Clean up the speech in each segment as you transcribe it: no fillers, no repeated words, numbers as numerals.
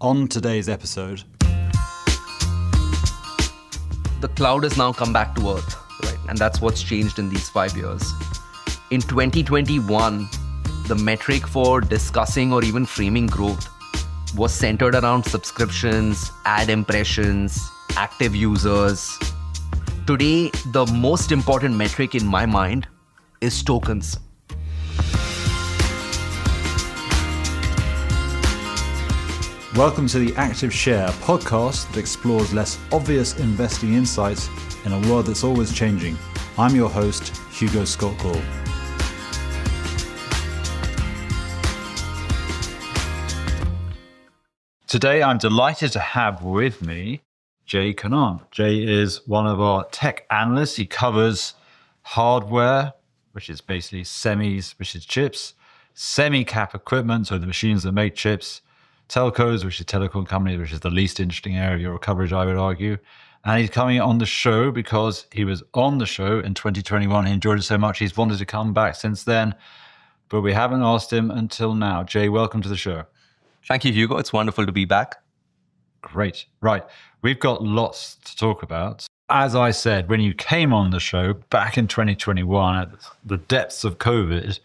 On today's episode, the cloud has now come back to earth, right? And that's what's changed in these 5 years. In 2021, the metric for discussing or even framing growth was centered around subscriptions, ad impressions, active users. Today, the most important metric in my mind is tokens. welcome to the Active Share podcast that explores less obvious investing insights in a world that's always changing. I'm your host, Hugo Scott Gall. Today, I'm delighted to have with me Jay Kannan. Jay is one of our tech analysts. He covers hardware, which is basically semis, which is chips, semi-cap equipment, so the machines that make chips, telcos, which is telecom companies, which is the least interesting area of your coverage, I would argue. And he's coming on the show because he was on the show in 2021. He enjoyed it so much, he's wanted to come back since then, but we haven't asked him until now. Jay, welcome to the show. Thank you, Hugo. It's wonderful to be back. Great. Right. We've got lots to talk about. As I said, when you came on the show back in 2021, at the depths of COVID,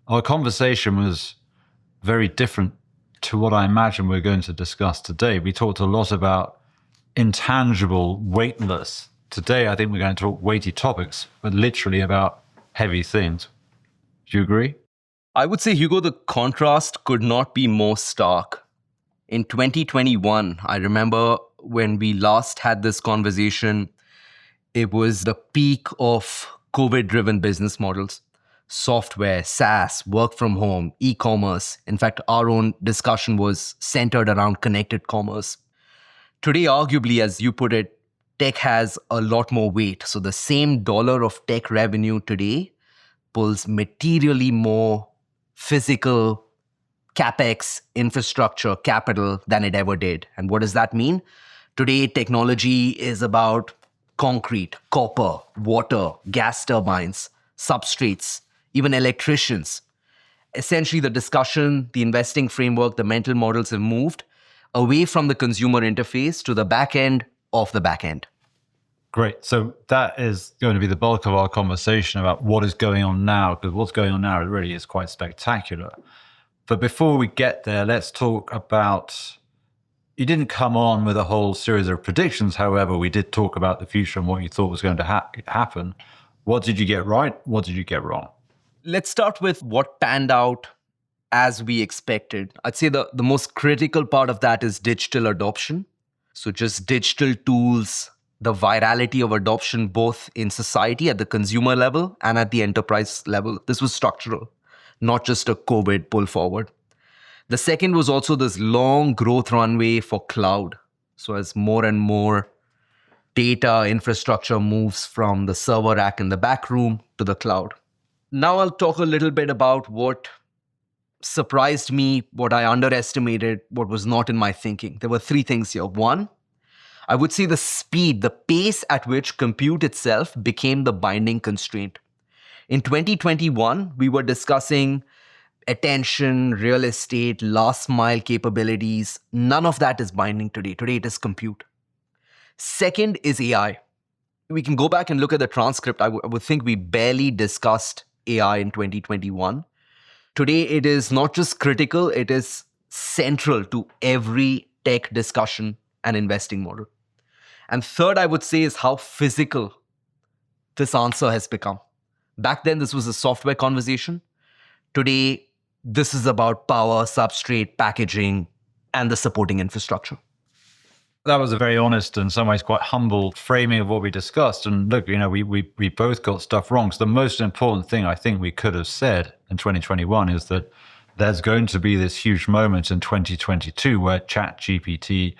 our conversation was very different to what I imagine we're going to discuss today. We talked a lot about intangible, weightless. Today, I think we're going to talk weighty topics, but literally about heavy things. Do you agree? I would say, Hugo, the contrast could not be more stark. In 2021, I remember when we last had this conversation, it was the peak of COVID-driven business models. Software, SaaS, work from home, e-commerce. In fact, our own discussion was centered around connected commerce. Today, arguably, as you put it, tech has a lot more weight. So the same dollar of tech revenue today pulls materially more physical CapEx, infrastructure, capital than it ever did. And what does that mean? Today, technology is about concrete, copper, water, gas turbines, substrates, even electricians. Essentially, the discussion, the investing framework, the mental models have moved away from the consumer interface to the back end of the back end. Great. So that is going to be the bulk of our conversation about what is going on now, because what's going on now really is quite spectacular. But before we get there, let's talk about, you didn't come on with a whole series of predictions. However, we did talk about the future and what you thought was going to happen. What did you get right? What did you get wrong? Let's start with what panned out as we expected. I'd say the most critical part of that is digital adoption. So just digital tools, the virality of adoption, both in society at the consumer level and at the enterprise level. This was structural, not just a COVID pull forward. The second was also this long growth runway for cloud. So as more and more data infrastructure moves from the server rack in the back room to the cloud. Now I'll talk a little bit about what surprised me, what I underestimated, what was not in my thinking. There were three things here. One, I would say the speed, the pace at which compute itself became the binding constraint. In 2021, we were discussing attention, real estate, last mile capabilities. None of that is binding today. Today it is compute. Second is AI. We can go back and look at the transcript. I would think we barely discussed AI in 2021. Today, it is not just critical, it is central to every tech discussion and investing model. And third, I would say, is how physical this answer has become. Back then, this was a software conversation. Today, this is about power, substrate, packaging, and the supporting infrastructure. That was a very honest and in some ways quite humble framing of what we discussed. And look, we both got stuff wrong. So the most important thing I think we could have said in 2021 is that there's going to be this huge moment in 2022 where ChatGPT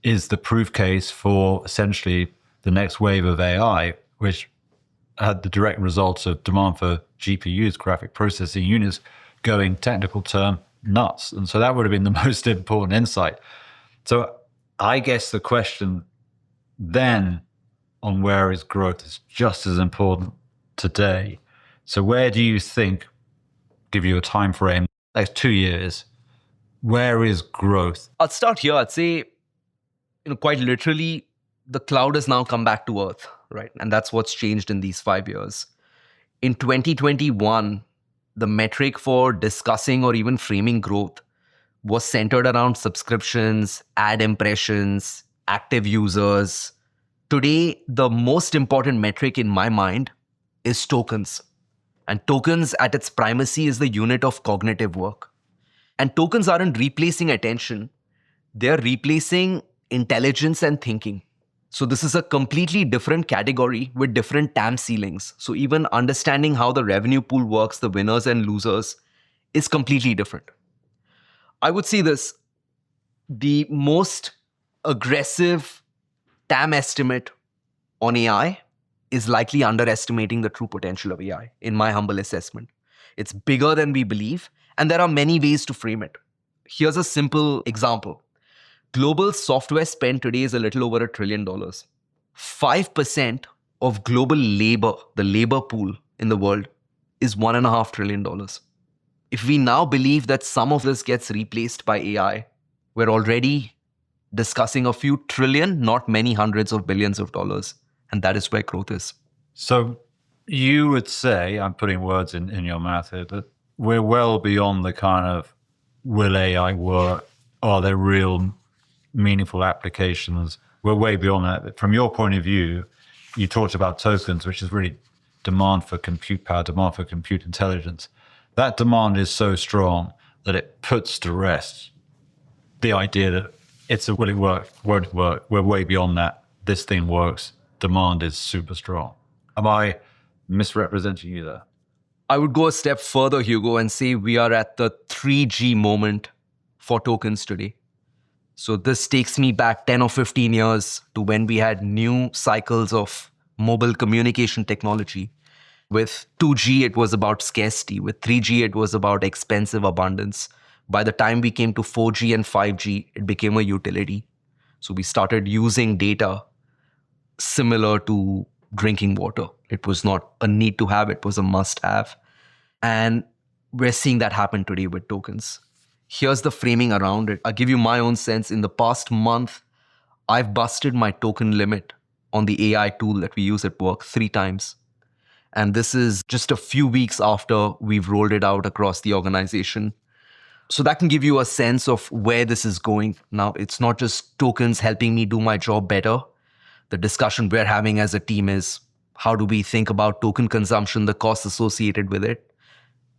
is the proof case for essentially the next wave of AI, which had the direct results of demand for GPUs, graphic processing units, going, technical term, nuts. And so that would have been the most important insight. So I guess the question then on where is growth is just as important today. So where do you think, give you a time frame, next 2 years, Where is growth? I'll start here. I'd say, quite literally, the cloud has now come back to earth, right? And that's what's changed in these 5 years. In 2021, the metric for discussing or even framing growth was centered around subscriptions, ad impressions, active users. Today, the most important metric in my mind is tokens. And tokens at its primacy is the unit of cognitive work. And tokens aren't replacing attention. They're replacing intelligence and thinking. So this is a completely different category with different TAM ceilings. So even understanding how the revenue pool works, the winners and losers, is completely different. I would say this, the most aggressive TAM estimate on AI is likely underestimating the true potential of AI, in my humble assessment. It's bigger than we believe, and there are many ways to frame it. Here's a simple example. Global software spend today is a little over $1 trillion. 5% of global labor, the labor pool in the world, is $1.5 trillion. If we now believe that some of this gets replaced by AI, we're already discussing a few trillion, not many hundreds of billions of dollars. And that is where growth is. So you would say, I'm putting words in your mouth here, that we're well beyond the kind of, will AI work? Are there real meaningful applications? We're way beyond that. From your point of view, you talked about tokens, which is really demand for compute power, demand for compute intelligence. That demand is so strong that it puts to rest the idea that will it work, won't it work? We're way beyond that. This thing works. Demand is super strong. Am I misrepresenting you there? I would go a step further, Hugo, and say we are at the 3G moment for tokens today. So this takes me back 10 or 15 years to when we had new cycles of mobile communication technology. With 2G, it was about scarcity. With 3G, it was about expensive abundance. By the time we came to 4G and 5G, it became a utility. So we started using data similar to drinking water. It was not a need to have, it was a must have. And we're seeing that happen today with tokens. Here's the framing around it. I'll give you my own sense. In the past month, I've busted my token limit on the AI tool that we use at work 3 times. And this is just a few weeks after we've rolled it out across the organization. So that can give you a sense of where this is going. Now, it's not just tokens helping me do my job better. The discussion we're having as a team is, how do we think about token consumption, the costs associated with it,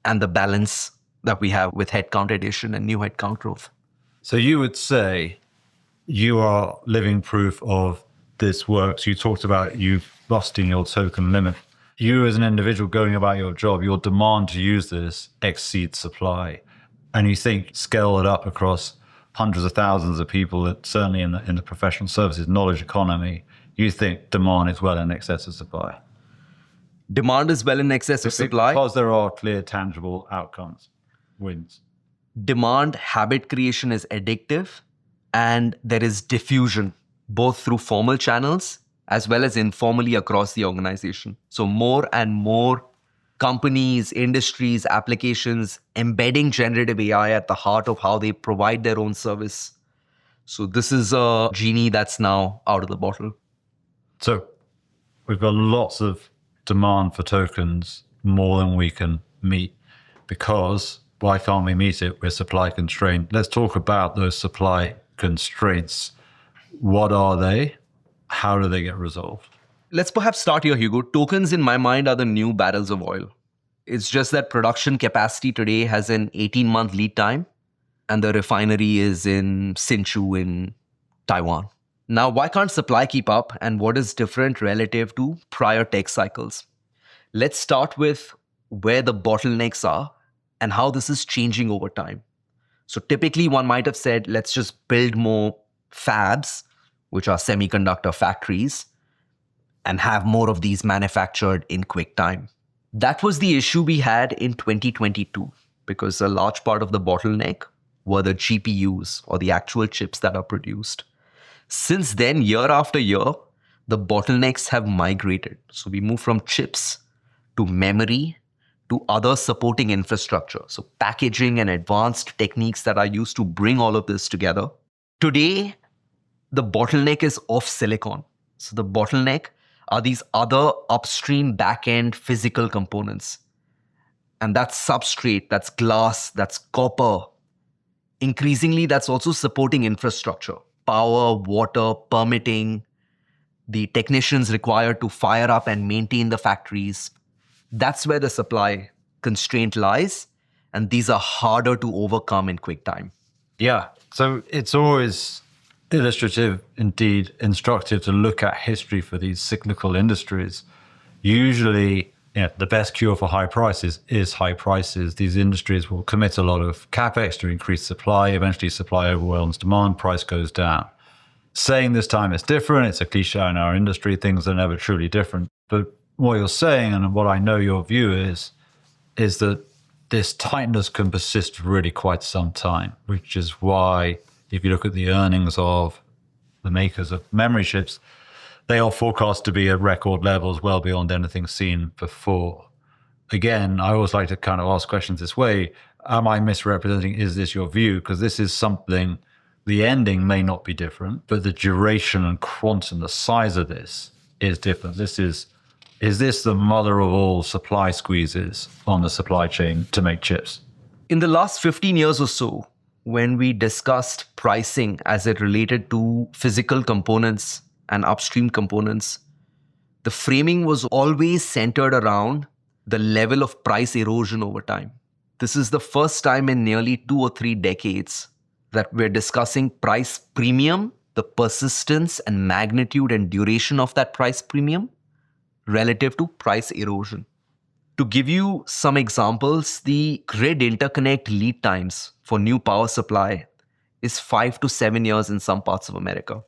and the balance that we have with headcount addition and new headcount growth. So you would say you are living proof of this works. You talked about you busting your token limit. You as an individual going about your job, your demand to use this exceeds supply. And you think scale it up across hundreds of thousands of people, that certainly in the professional services knowledge economy, you think demand is well in excess of supply. Demand is well in excess of supply. Because there are clear, tangible outcomes, wins. Demand habit creation is addictive, and there is diffusion, both through formal channels as well as informally across the organization. So more and more companies, industries, applications embedding generative AI at the heart of how they provide their own service. So this is a genie that's now out of the bottle. So we've got lots of demand for tokens, more than we can meet, because why can't we meet it? We're supply constrained. Let's talk about those supply constraints. What are they? How do they get resolved? Let's perhaps start here, Hugo. Tokens, in my mind, are the new barrels of oil. It's just that production capacity today has an 18-month lead time, and the refinery is in Hsinchu in Taiwan. Now, why can't supply keep up, and what is different relative to prior tech cycles? Let's start with where the bottlenecks are and how this is changing over time. So typically, one might have said, let's just build more fabs, which are semiconductor factories, and have more of these manufactured in quick time. That was the issue we had in 2022, because a large part of the bottleneck were the GPUs, or the actual chips that are produced. Since then, year after year, the bottlenecks have migrated. So we move from chips to memory to other supporting infrastructure. So packaging and advanced techniques that are used to bring all of this together. Today, the bottleneck is off silicon. So the bottleneck are these other upstream back-end physical components. And that's substrate, that's glass, that's copper. Increasingly, that's also supporting infrastructure, power, water, permitting, the technicians required to fire up and maintain the factories. That's where the supply constraint lies. And these are harder to overcome in quick time. Yeah. So it's always illustrative, indeed instructive to look at history for these cyclical industries. Usually, the best cure for high prices is high prices. These industries will commit a lot of capex to increase supply. Eventually, supply overwhelms demand, price goes down. Saying this time it's different, it's a cliche in our industry, things are never truly different. But what you're saying, and what I know your view is that this tightness can persist really quite some time, which is why if you look at the earnings of the makers of memory chips, they are forecast to be at record levels well beyond anything seen before. Again, I always like to kind of ask questions this way. Am I misrepresenting? Is this your view? Because this is something, the ending may not be different, but the duration and quantum, the size of this is different. Is this the mother of all supply squeezes on the supply chain to make chips? In the last 15 years or so, when we discussed pricing as it related to physical components and upstream components, the framing was always centered around the level of price erosion over time. This is the first time in nearly 2 or 3 decades that we're discussing price premium, the persistence and magnitude and duration of that price premium relative to price erosion. To give you some examples, the grid interconnect lead times for new power supply is 5 to 7 years in some parts of America.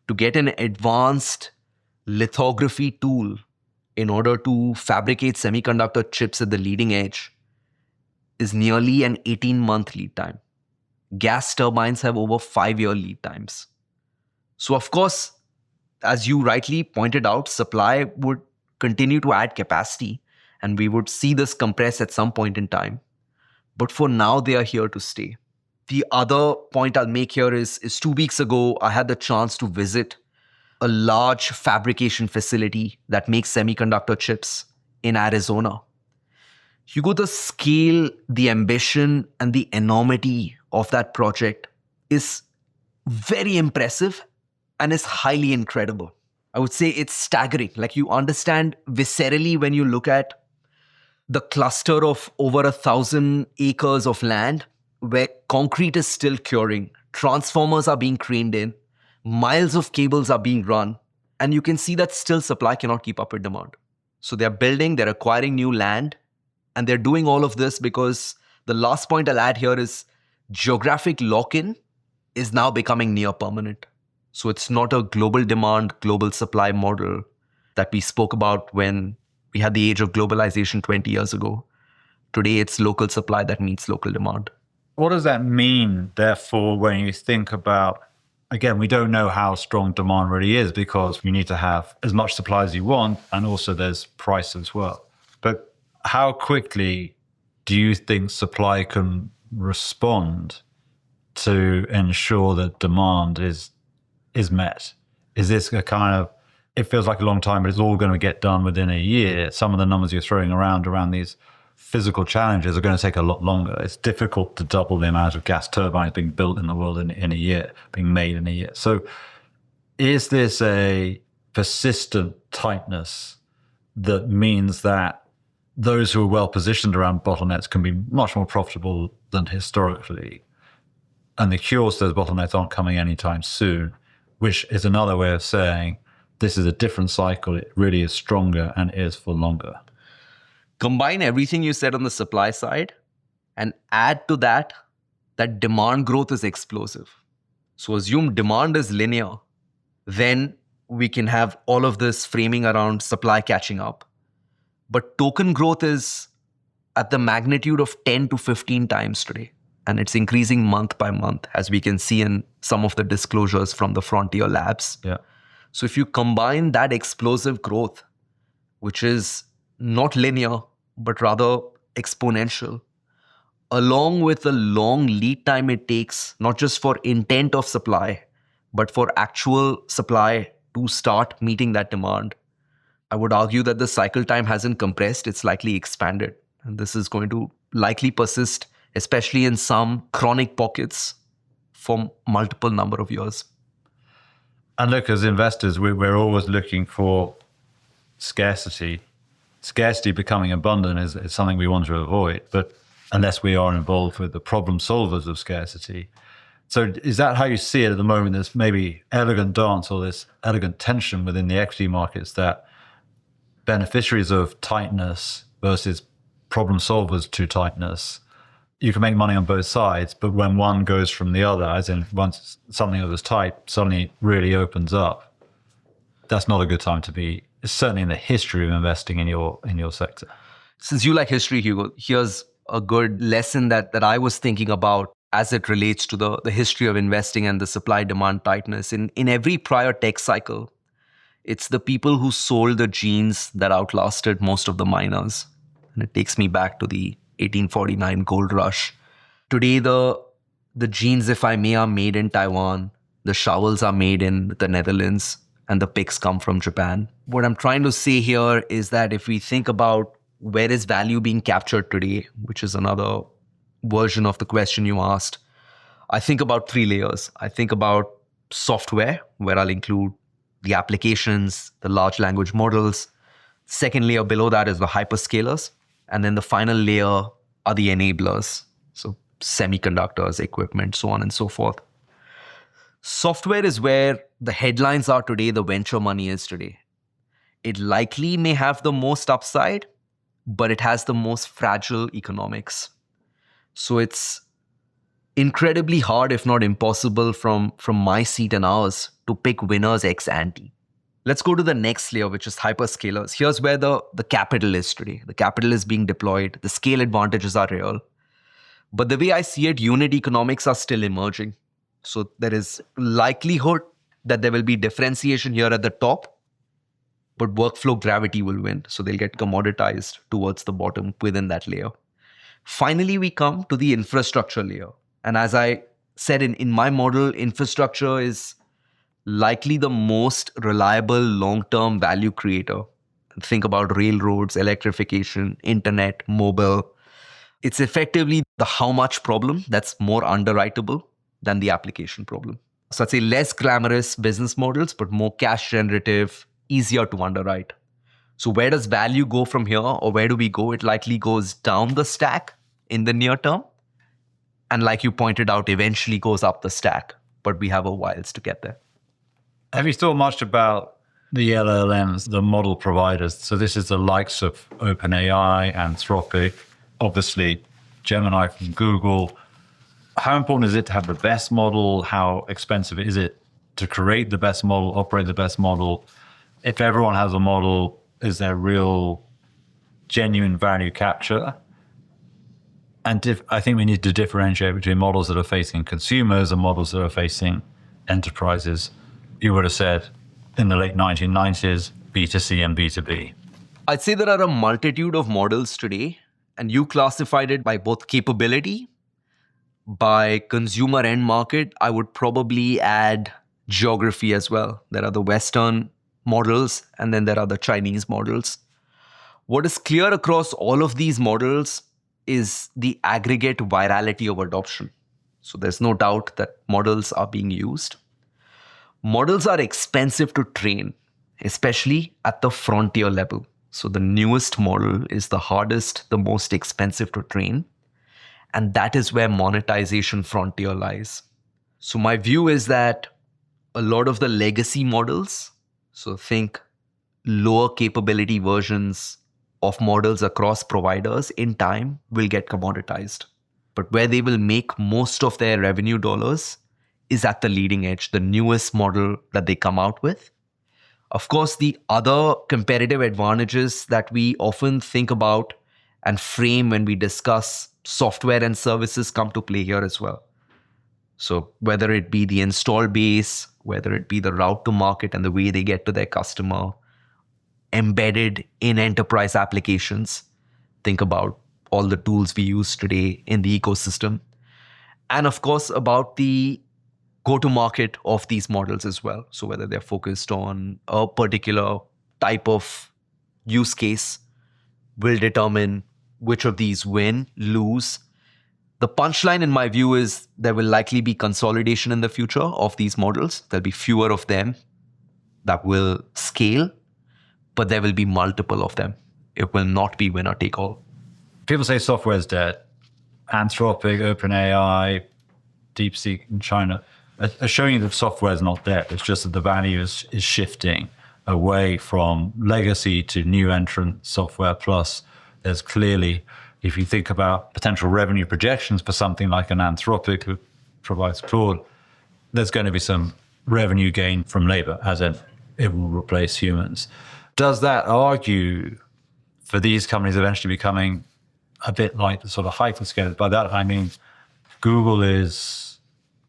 To get an advanced lithography tool in order to fabricate semiconductor chips at the leading edge is nearly an 18-month lead time. Gas turbines have over 5-year lead times. So of course, as you rightly pointed out, supply would continue to add capacity and we would see this compress at some point in time. But for now, they are here to stay. The other point I'll make here is 2 weeks ago, I had the chance to visit a large fabrication facility that makes semiconductor chips in Arizona. Hugo, the scale, the ambition, and the enormity of that project is very impressive and is highly incredible. I would say it's staggering. Like, you understand viscerally when you look at the cluster of over 1,000 acres of land where concrete is still curing, transformers are being craned in, miles of cables are being run, and you can see that still supply cannot keep up with demand. So they're building, they're acquiring new land, and they're doing all of this because the last point I'll add here is geographic lock-in is now becoming near permanent. So it's not a global demand, global supply model that we spoke about when we had the age of globalization 20 years ago. Today, it's local supply that meets local demand. What does that mean, therefore, when you think about, again, we don't know how strong demand really is because you need to have as much supply as you want, and also there's price as well. But how quickly do you think supply can respond to ensure that demand is met? Is this a kind of, it feels like a long time, but it's all going to get done within a year? Some of the numbers you're throwing around these physical challenges are going to take a lot longer. It's difficult to double the amount of gas turbines being built in the world in a year, being made in a year. So is this a persistent tightness that means that those who are well positioned around bottlenecks can be much more profitable than historically, and the cures to those bottlenecks aren't coming anytime soon, which is another way of saying this is a different cycle. It really is stronger and is for longer. Combine everything you said on the supply side and add to that demand growth is explosive. So assume demand is linear, then we can have all of this framing around supply catching up. But token growth is at the magnitude of 10 to 15 times today. And it's increasing month by month, as we can see in some of the disclosures from the frontier labs. Yeah. So if you combine that explosive growth, which is not linear, but rather exponential, along with the long lead time it takes, not just for intent of supply, but for actual supply to start meeting that demand. I would argue that the cycle time hasn't compressed, it's likely expanded. And this is going to likely persist, especially in some chronic pockets for multiple number of years. And look, as investors, we're always looking for scarcity. Scarcity becoming abundant is something we want to avoid, but unless we are involved with the problem solvers of scarcity. So is that how you see it at the moment? There's maybe elegant dance or this elegant tension within the equity markets that beneficiaries of tightness versus problem solvers to tightness, you can make money on both sides, but when one goes from the other, as in once something that was tight suddenly really opens up, that's not a good time to be, certainly in the history of investing in your sector. Since you like history, Hugo, here's a good lesson that I was thinking about as it relates to the history of investing and the supply-demand tightness. In every prior tech cycle, it's the people who sold the jeans that outlasted most of the miners. And it takes me back to the 1849 gold rush. Today, the jeans, if I may, are made in Taiwan. The showels are made in the Netherlands, and the picks come from Japan. What I'm trying to say here is that if we think about where is value being captured today, which is another version of the question you asked, I think about 3 layers. I think about software, where I'll include the applications, the large language models. Second layer below that is the hyperscalers. And then the final layer are the enablers. So semiconductors, equipment, so on and so forth. Software is where the headlines are today, the venture money is today. It likely may have the most upside, but it has the most fragile economics. So it's incredibly hard, if not impossible, from my seat and ours to pick winners ex ante. Let's go to the next layer, which is hyperscalers. Here's where the capital is today. The capital is being deployed. The scale advantages are real. But the way I see it, unit economics are still emerging. So there is likelihood that there will be differentiation here at the top, but workflow gravity will win. So they'll get commoditized towards the bottom within that layer. Finally, we come to the infrastructure layer. And as I said in my model, infrastructure is likely the most reliable long-term value creator. Think about railroads, electrification, internet, mobile. It's effectively the how much problem that's more underwritable than the application problem. So I'd say less glamorous business models, but more cash generative, easier to underwrite. So where does value go from here, or where do we go? It likely goes down the stack in the near term. And like you pointed out, eventually goes up the stack, but we have a whiles to get there. Have you thought much about the LLMs, the model providers? So this is the likes of OpenAI, Anthropic, obviously Gemini from Google. How important is it to have the best model? How expensive is it to create the best model, operate the best model? If everyone has a model, is there real, genuine value capture? And I think we need to differentiate between models that are facing consumers and models that are facing enterprises. You would have said in the late 1990s, B2C and B2B. I'd say there are a multitude of models today, and you classified it by both capability, by consumer end market. I would probably add geography as well. There are the Western models, and then there are the Chinese models. What is clear across all of these models is the aggregate virality of adoption. So there's no doubt that models are being used. Models are expensive to train, especially at the frontier level. So the newest model is the hardest, the most expensive to train. And that is where monetization frontier lies. So my view is that a lot of the legacy models, so think lower capability versions of models across providers, in time will get commoditized. But where they will make most of their revenue dollars is at the leading edge, the newest model that they come out with. Of course, the other competitive advantages that we often think about and frame when we discuss software and services come to play here as well. So whether it be the install base, whether it be the route to market and the way they get to their customer, embedded in enterprise applications, think about all the tools we use today in the ecosystem. And of course, about the go-to-market of these models as well. So whether they're focused on a particular type of use case will determine which of these win, lose. The punchline in my view is there will likely be consolidation in the future of these models. There'll be fewer of them that will scale, but there will be multiple of them. It will not be winner take all. People say software is dead. Anthropic, OpenAI, DeepSeek in China are showing you that software is not dead. It's just that the value is shifting away from legacy to new entrant software. Plus, there's clearly, if you think about potential revenue projections for something like an Anthropic who provides Claude, there's going to be some revenue gain from labor, as in it will replace humans. Does that argue for these companies eventually becoming a bit like the sort of hyperscalers? By that, I mean, Google is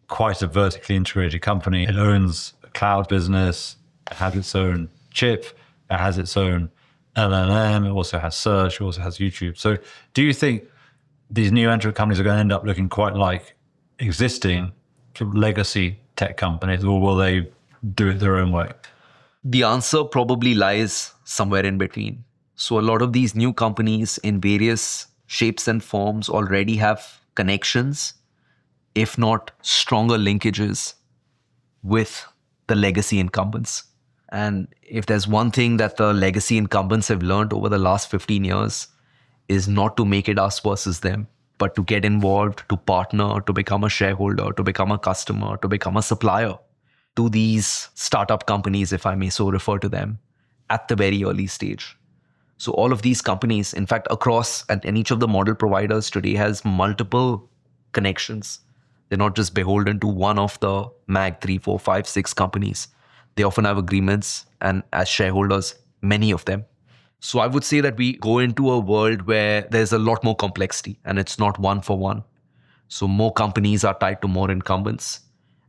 quite a vertically integrated company. It owns a cloud business, it has its own chip, it has its own LLM, it also has search, it also has YouTube. So do you think these new entrant companies are going to end up looking quite like existing legacy tech companies, or will they do it their own way? The answer probably lies somewhere in between. So a lot of these new companies in various shapes and forms already have connections, if not stronger linkages, with the legacy incumbents. And if there's one thing that the legacy incumbents have learned over the last 15 years is not to make it us versus them, but to get involved, to partner, to become a shareholder, to become a customer, to become a supplier to these startup companies, if I may so refer to them, at the very early stage. So all of these companies, in fact, across and each of the model providers today has multiple connections. They're not just beholden to one of the MAG 3, 4, 5, 6 companies. They often have agreements, and as shareholders, many of them. So I would say that we go into a world where there's a lot more complexity and it's not one for one. So more companies are tied to more incumbents,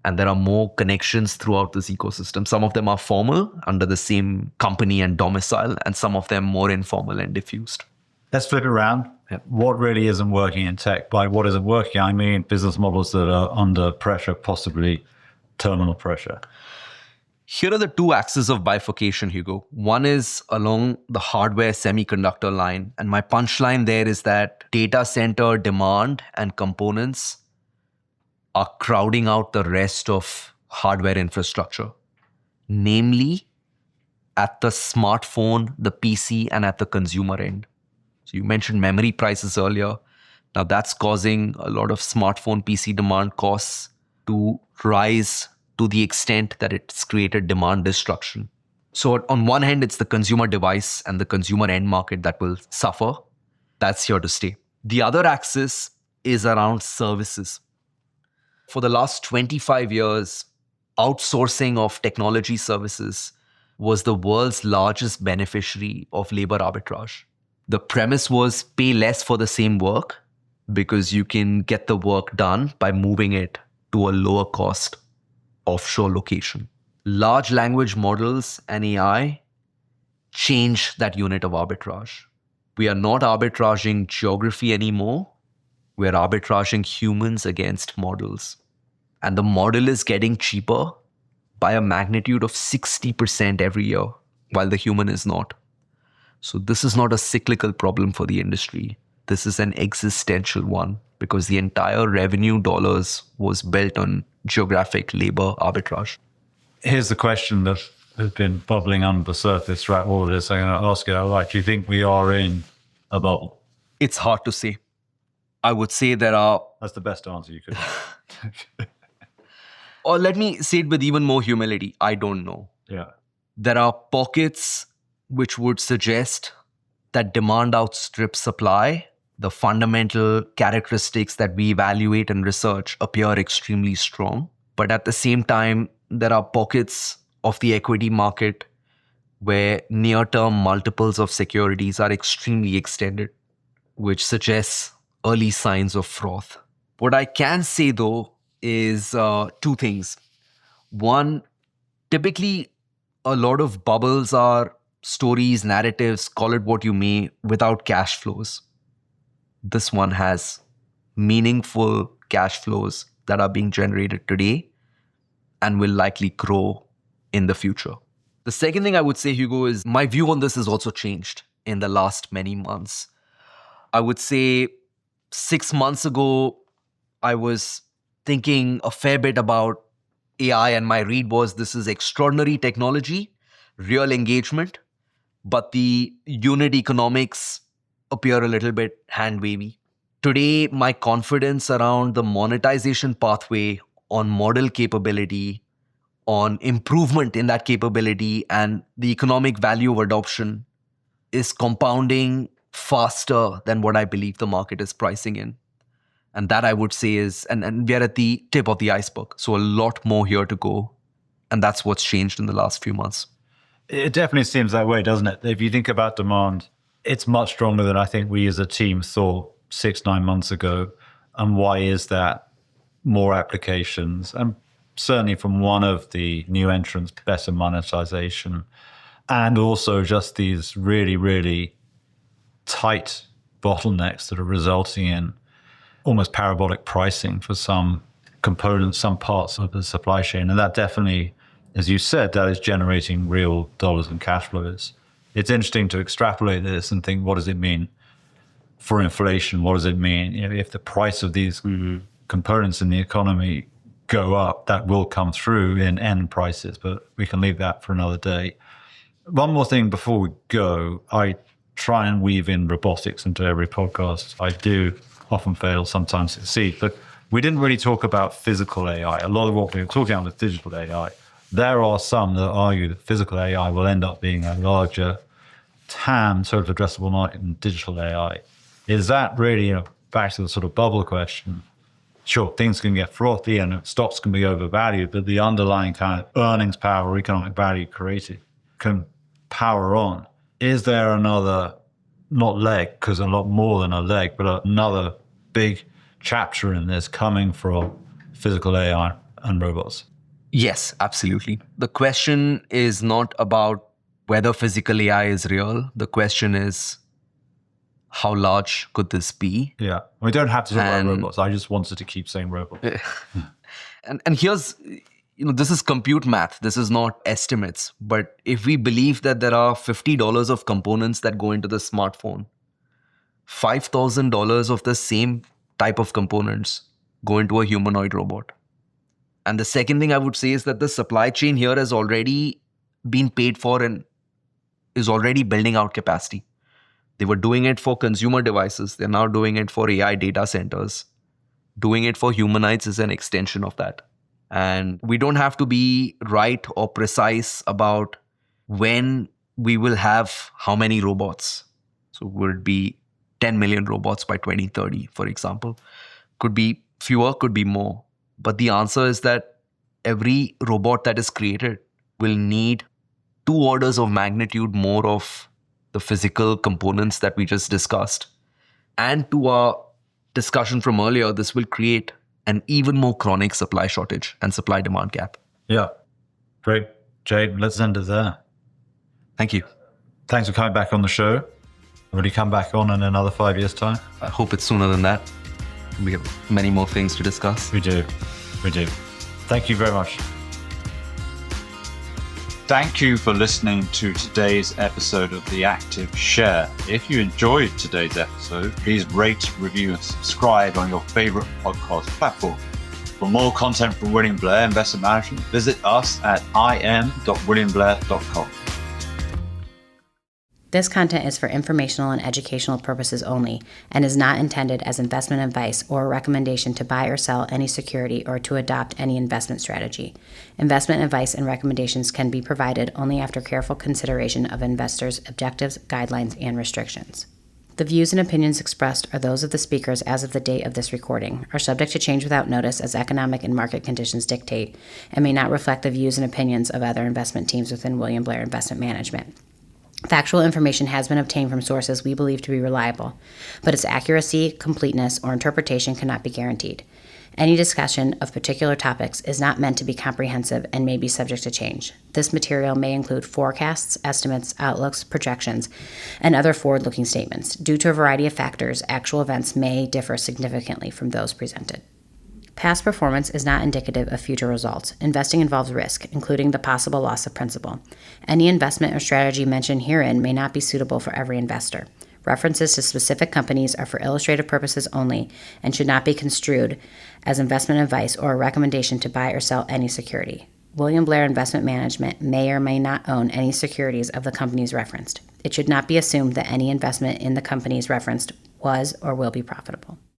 and there are more connections throughout this ecosystem. Some of them are formal under the same company and domicile, and some of them more informal and diffused. Let's flip it around. What really isn't working in tech? By what isn't working, I mean business models that are under pressure, possibly terminal pressure. Here are the two axes of bifurcation, Hugo. One is along the hardware semiconductor line. And my punchline there is that data center demand and components are crowding out the rest of hardware infrastructure, namely at the smartphone, the PC, and at the consumer end. So you mentioned memory prices earlier. Now that's causing a lot of smartphone PC demand costs to rise to the extent that it's created demand destruction. So on one hand, it's the consumer device and the consumer end market that will suffer. That's here to stay. The other axis is around services. For the last 25 years, outsourcing of technology services was the world's largest beneficiary of labor arbitrage. The premise was pay less for the same work because you can get the work done by moving it to a lower cost offshore location. Large language models and AI change that unit of arbitrage. We are not arbitraging geography anymore. We are arbitraging humans against models. And the model is getting cheaper by a magnitude of 60% every year, while the human is not. So this is not a cyclical problem for the industry. This is an existential one because the entire revenue dollars was built on geographic labor arbitrage. Here's the question that has been bubbling under the surface throughout all of this. I'm going to ask it outright. Do you think we are in a bubble? It's hard to say. I would say there are... That's the best answer you could have. Or let me say it with even more humility. I don't know. Yeah. There are pockets which would suggest that demand outstrips supply. The fundamental characteristics that we evaluate and research appear extremely strong. But at the same time, there are pockets of the equity market where near-term multiples of securities are extremely extended, which suggests early signs of froth. What I can say, though, is two things. One, typically, a lot of bubbles are stories, narratives, call it what you may, without cash flows. this one has meaningful cash flows that are being generated today and will likely grow in the future. The second thing I would say, Hugo, is my view on this has also changed in the last many months. I would say 6 months ago, I was thinking a fair bit about AI, and my read was this is extraordinary technology, real engagement, but the unit economics appear a little bit hand-wavy. Today, my confidence around the monetization pathway on model capability, on improvement in that capability, and the economic value of adoption is compounding faster than what I believe the market is pricing in. And that I would say is, and we are at the tip of the iceberg. So a lot more here to go. And that's what's changed in the last few months. It definitely seems that way, doesn't it? If you think about demand, it's much stronger than I think we as a team thought 6-9 months ago. And why is that? More applications, and certainly from one of the new entrants, better monetization, and also just these really, really tight bottlenecks that are resulting in almost parabolic pricing for some components, some parts of the supply chain. And that definitely, as you said, that is generating real dollars and cash flows. It's interesting to extrapolate this and think, what does it mean for inflation? What does it mean? If the price of these components in the economy go up, that will come through in end prices, but we can leave that for another day. One more thing before we go, I try and weave in robotics into every podcast. I do often fail, sometimes succeed, but we didn't really talk about physical AI. A lot of what we were talking about was digital AI. There are some that argue that physical AI will end up being a larger TAM, total addressable market, than digital AI. Is that really, back to the sort of bubble question? Sure, things can get frothy and stocks can be overvalued, but the underlying kind of earnings power or economic value created can power on. Is there another, not leg, because a lot more than a leg, but another big chapter in this coming from physical AI and robots? Yes, absolutely. The question is not about whether physical AI is real. The question is, how large could this be? Yeah, we don't have to talk about robots. I just wanted to keep saying robots. And here's, this is compute math. This is not estimates. But if we believe that there are $50 of components that go into the smartphone, $5,000 of the same type of components go into a humanoid robot. And the second thing I would say is that the supply chain here has already been paid for and is already building out capacity. They were doing it for consumer devices. They're now doing it for AI data centers. Doing it for humanoids is an extension of that. And we don't have to be right or precise about when we will have how many robots. So will it be 10 million robots by 2030, for example? Could be fewer, could be more. But the answer is that every robot that is created will need 2 orders of magnitude more of the physical components that we just discussed. And to our discussion from earlier, this will create an even more chronic supply shortage and supply demand gap. Yeah. Great. Jay, let's end it there. Thank you. Thanks for coming back on the show. Will you come back on in another 5 years' time? I hope it's sooner than that. We have many more things to discuss. We do. Thank you very much. Thank you for listening to today's episode of The Active Share. If you enjoyed today's episode, please rate, review, and subscribe on your favorite podcast platform. For more content from William Blair Investment Management, visit us at im.williamblair.com. This content is for informational and educational purposes only and is not intended as investment advice or a recommendation to buy or sell any security or to adopt any investment strategy. Investment advice and recommendations can be provided only after careful consideration of investors' objectives, guidelines, and restrictions. The views and opinions expressed are those of the speakers as of the date of this recording, are subject to change without notice as economic and market conditions dictate, and may not reflect the views and opinions of other investment teams within William Blair Investment Management. Factual information has been obtained from sources we believe to be reliable, but its accuracy, completeness, or interpretation cannot be guaranteed. Any discussion of particular topics is not meant to be comprehensive and may be subject to change. This material may include forecasts, estimates, outlooks, projections, and other forward-looking statements. Due to a variety of factors, actual events may differ significantly from those presented. Past performance is not indicative of future results. Investing involves risk, including the possible loss of principal. Any investment or strategy mentioned herein may not be suitable for every investor. References to specific companies are for illustrative purposes only and should not be construed as investment advice or a recommendation to buy or sell any security. William Blair Investment Management may or may not own any securities of the companies referenced. It should not be assumed that any investment in the companies referenced was or will be profitable.